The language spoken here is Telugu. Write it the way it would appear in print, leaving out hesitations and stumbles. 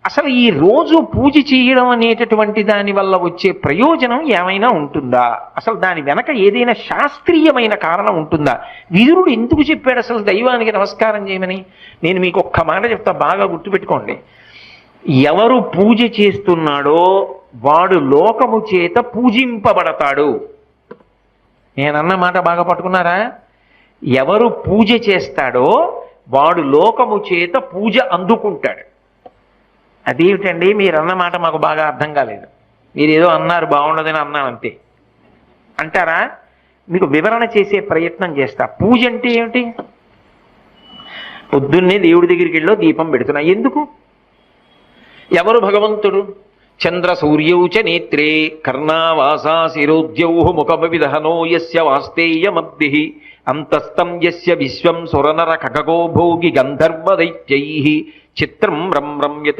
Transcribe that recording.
అసలు ఈ రోజు పూజ చేయడం అనేటటువంటి దాని వల్ల వచ్చే ప్రయోజనం ఏమైనా ఉంటుందా? అసలు దాని వెనక ఏదైనా శాస్త్రీయమైన కారణం ఉంటుందా? విదురుడు ఎందుకు చెప్పాడు అసలు దైవానికి నమస్కారం చేయమని? నేను మీకు ఒక్క మాట చెప్తా, బాగా గుర్తుపెట్టుకోండి. ఎవరు పూజ చేస్తున్నాడో వాడు లోకము చేత పూజింపబడతాడు. నేనన్న మాట బాగా పట్టుకున్నారా? ఎవరు పూజ చేస్తాడో వాడు లోకము చేత పూజ అందుకుంటాడు. అదేమిటండి మీరు అన్న మాట మాకు బాగా అర్థం కాలేదు, మీరు ఏదో అన్నారు బాగుండదని అన్నాను అంతే అంటారా? మీకు వివరణ చేసే ప్రయత్నం చేస్తా. పూజ అంటే ఏమిటి? పొద్దున్నే దేవుడి దగ్గరికి వెళ్ళో దీపం పెడుతున్నా, ఎందుకు? ఎవరు భగవంతుడు? చంద్ర సూర్యౌచ నేత్రే కర్ణావాసా శిరోద్యౌ ముఖమవిదహనో యస్య వాస్తేయమబ్ధి అంతస్తం యస్య విశ్వం సురనర ఖగో భోగి గంధర్వ దైత్యైః చిత్రం రమ్యతే